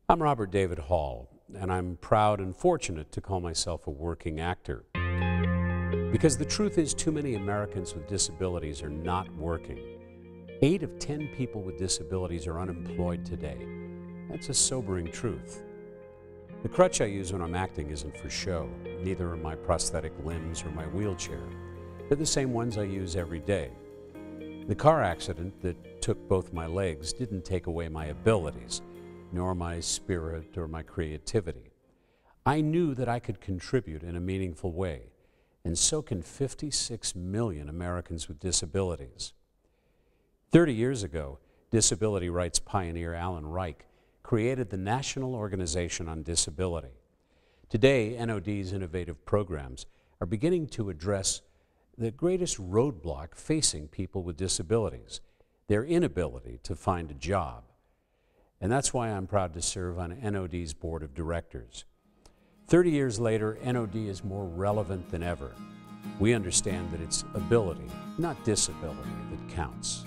I'm Robert David Hall, and I'm proud and fortunate to call myself a working actor. Because the truth is, too many Americans with disabilities are not working. 8 of 10 people with disabilities are unemployed today. That's a sobering truth. The crutch I use when I'm acting isn't for show. Neither are my prosthetic limbs or my wheelchair. They're the same ones I use every day. The car accident that took both my legs didn't take away my abilities, nor my spirit or my creativity. I knew that I could contribute in a meaningful way, and so can 56 million Americans with disabilities. 30 years ago, disability rights pioneer Alan Reich created the National Organization on Disability. Today, NOD's innovative programs are beginning to address the greatest roadblock facing people with disabilities, their inability to find a job. And that's why I'm proud to serve on NOD's board of directors. 30 years later, NOD is more relevant than ever. We understand that it's ability, not disability, that counts.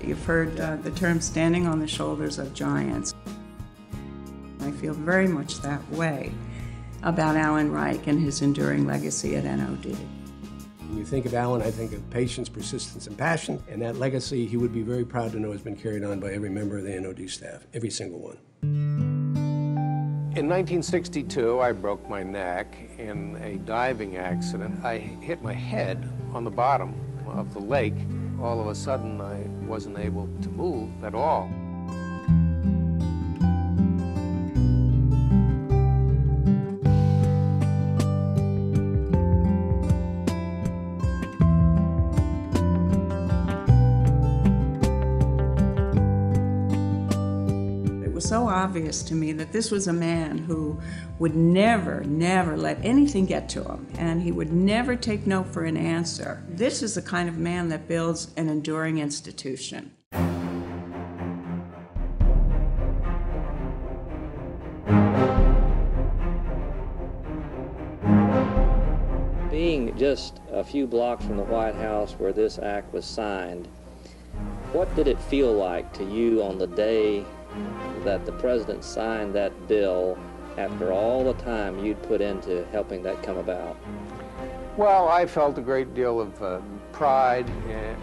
You've heard the term standing on the shoulders of giants. I feel very much that way about Alan Reich and his enduring legacy at NOD. When you think of Alan, I think of patience, persistence, and passion, and that legacy he would be very proud to know has been carried on by every member of the NOD staff, every single one. In 1962, I broke my neck in a diving accident. I hit my head on the bottom of the lake. All of a sudden, I wasn't able to move at all. So obvious to me that this was a man who would never let anything get to him, and he would never take no for an answer. This is the kind of man that builds an enduring institution. Being just a few blocks from the White House where this act was signed, what did it feel like to you on the day that the president signed that bill after all the time you'd put into helping that come about? Well, I felt a great deal of pride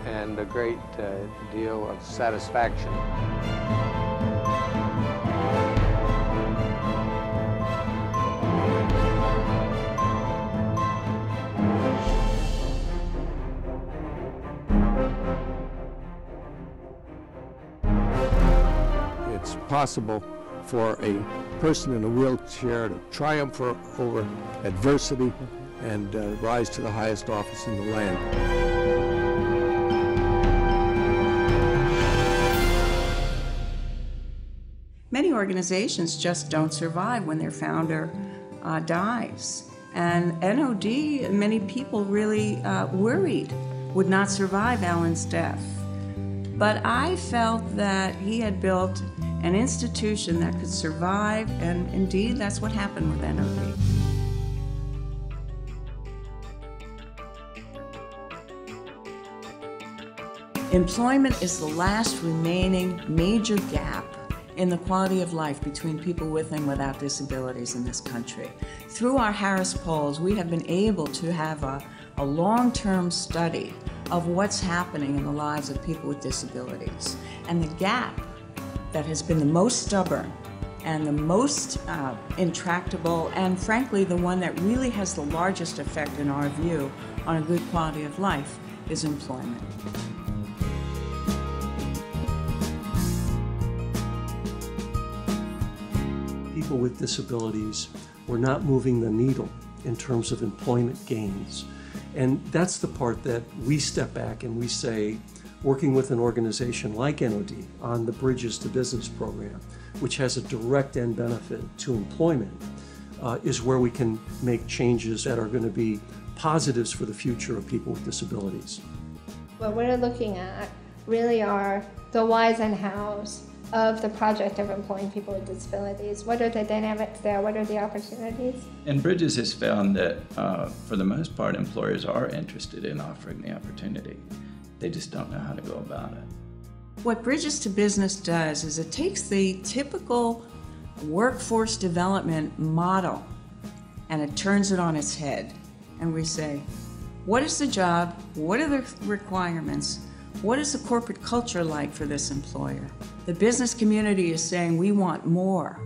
and a great deal of satisfaction. It's possible for a person in a wheelchair to triumph over adversity and rise to the highest office in the land. Many organizations just don't survive when their founder dies. And NOD, many people really worried would not survive Alan's death. But I felt that he had built an institution that could survive, and indeed that's what happened with NOD. Employment is the last remaining major gap in the quality of life between people with and without disabilities in this country. Through our Harris polls, we have been able to have a long-term study of what's happening in the lives of people with disabilities. And the gap that has been the most stubborn and the most intractable, and frankly the one that really has the largest effect in our view on a good quality of life, is employment. People with disabilities were not moving the needle in terms of employment gains. And that's the part that we step back and we say, working with an organization like NOD on the Bridges to Business program, which has a direct end benefit to employment, is where we can make changes that are going to be positives for the future of people with disabilities. What we're looking at really are the whys and hows of the project of employing people with disabilities. What are the dynamics there? What are the opportunities? And Bridges has found that, for the most part, employers are interested in offering the opportunity. They just don't know how to go about it. What Bridges to Business does is it takes the typical workforce development model and it turns it on its head. And we say, what is the job? What are the requirements? What is the corporate culture like for this employer? The business community is saying we want more.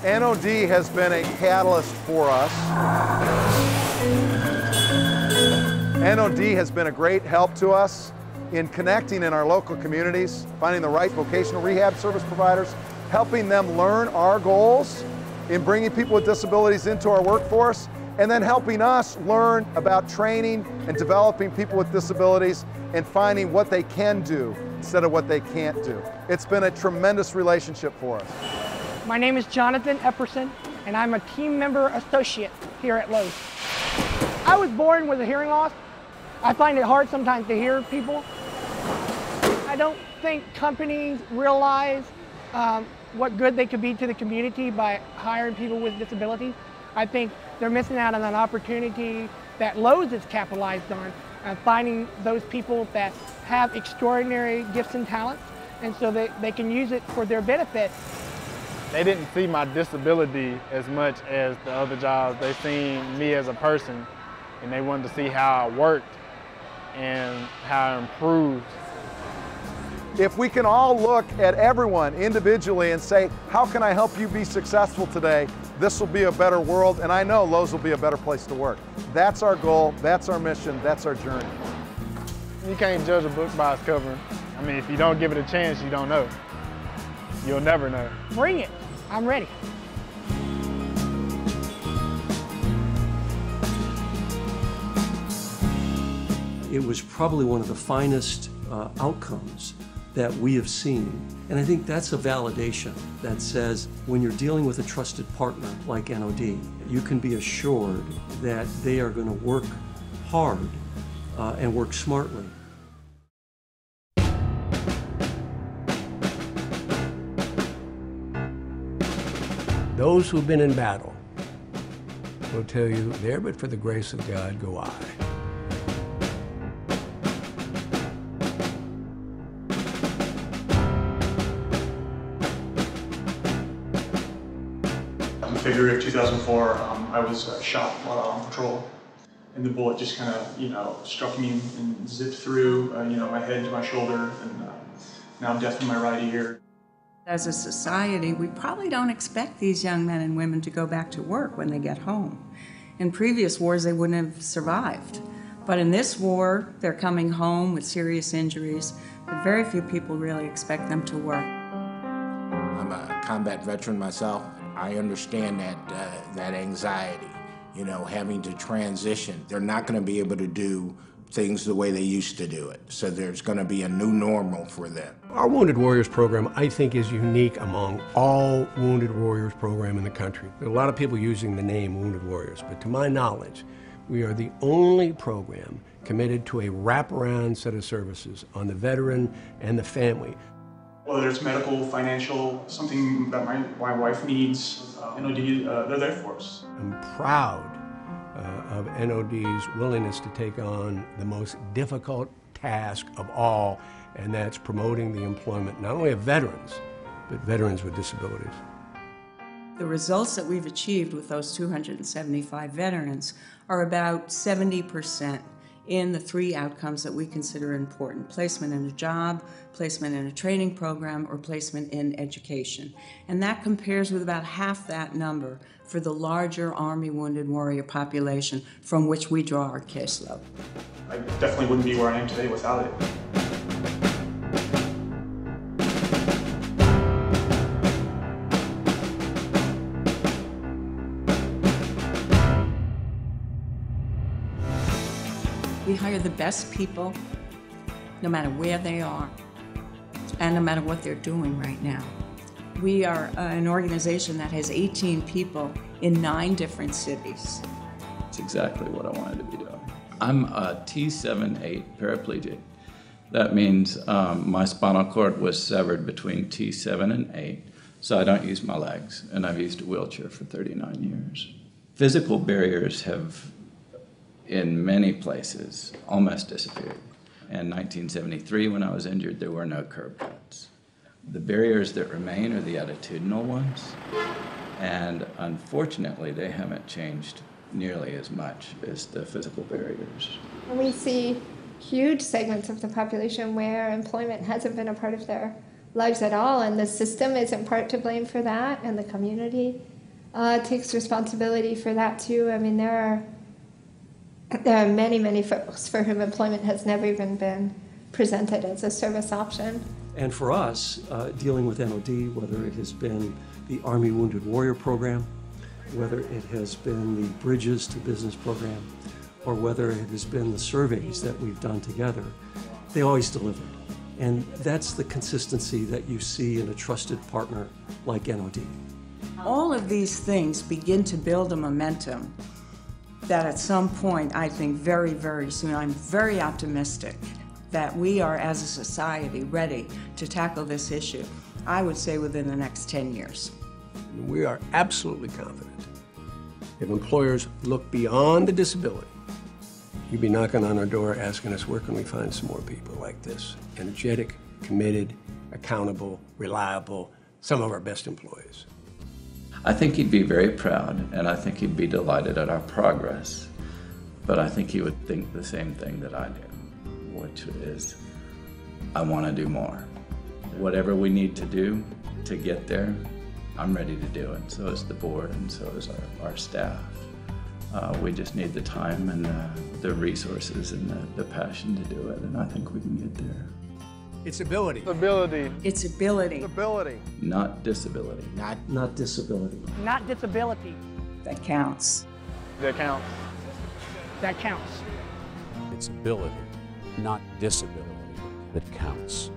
NOD has been a catalyst for us. NOD has been a great help to us in connecting in our local communities, finding the right vocational rehab service providers, helping them learn our goals in bringing people with disabilities into our workforce, and then helping us learn about training and developing people with disabilities and finding what they can do instead of what they can't do. It's been a tremendous relationship for us. My name is Jonathan Epperson, and I'm a team member associate here at Lowe's. I was born with a hearing loss. I find it hard sometimes to hear people. I don't think companies realize what good they could be to the community by hiring people with disabilities. I think they're missing out on an opportunity that Lowe's has capitalized on, finding those people that have extraordinary gifts and talents, and so that they can use it for their benefit. They didn't see my disability as much as the other jobs. They seen me as a person, and they wanted to see how I worked and how I improved. If we can all look at everyone individually and say, how can I help you be successful today? This will be a better world, and I know Lowe's will be a better place to work. That's our goal, that's our mission, that's our journey. You can't judge a book by its cover. I mean, if you don't give it a chance, you don't know. You'll never know. Bring it. I'm ready. It was probably one of the finest outcomes that we have seen. And I think that's a validation that says when you're dealing with a trusted partner like NOD, you can be assured that they are going to work hard and work smartly. Those who've been in battle will tell you, there but for the grace of God go I. In February of 2004, I was shot while on patrol, and the bullet just kind of, struck me and zipped through, my head to my shoulder, and now I'm deaf in my right ear. As a society, we probably don't expect these young men and women to go back to work when they get home. In previous wars, they wouldn't have survived. But in this war, they're coming home with serious injuries, but very few people really expect them to work. I'm a combat veteran myself. I understand that anxiety, having to transition. They're not going to be able to do things the way they used to do it. So there's going to be a new normal for them. Our Wounded Warriors program, I think, is unique among all Wounded Warriors program in the country. There are a lot of people using the name Wounded Warriors, but to my knowledge, we are the only program committed to a wraparound set of services on the veteran and the family. Whether it's medical, financial, something that my wife needs, NOD, they're there for us. I'm proud of NOD's willingness to take on the most difficult task of all, and that's promoting the employment not only of veterans, but veterans with disabilities. The results that we've achieved with those 275 veterans are about 70% in the three outcomes that we consider important: placement in a job, placement in a training program, or placement in education. And that compares with about half that number for the larger Army Wounded Warrior population from which we draw our caseload. I definitely wouldn't be where I am today without it. We hire the best people, no matter where they are, and no matter what they're doing right now. We are an organization that has 18 people in 9 different cities. It's exactly what I wanted to be doing. I'm a T7-8 paraplegic. That means my spinal cord was severed between T7 and 8, so I don't use my legs, and I've used a wheelchair for 39 years. Physical barriers have, in many places, almost disappeared. In 1973, when I was injured, there were no curb cuts. The barriers that remain are the attitudinal ones, and unfortunately, they haven't changed nearly as much as the physical barriers. We see huge segments of the population where employment hasn't been a part of their lives at all, and the system is in part to blame for that, and the community takes responsibility for that too. I mean, there are many, many folks for whom employment has never even been presented as a service option. And for us, dealing with NOD, whether it has been the Army Wounded Warrior Program, whether it has been the Bridges to Business Program, or whether it has been the surveys that we've done together, they always delivered. And that's the consistency that you see in a trusted partner like NOD. All of these things begin to build a momentum that at some point, I think very, very soon, I'm very optimistic that we are, as a society, ready to tackle this issue. I would say within the next 10 years. We are absolutely confident. If employers look beyond the disability, you'd be knocking on our door asking us, where can we find some more people like this? Energetic, committed, accountable, reliable, some of our best employees. I think he'd be very proud, and I think he'd be delighted at our progress. But I think he would think the same thing that I do, which is, I want to do more. Whatever we need to do to get there, I'm ready to do it. So is the board, and so is our staff. We just need the time and the resources and the passion to do it, and I think we can get there. It's ability. Ability. It's ability. Ability. Not disability. Not disability. Not disability. That counts. That counts. That counts. It's ability, not disability, that counts.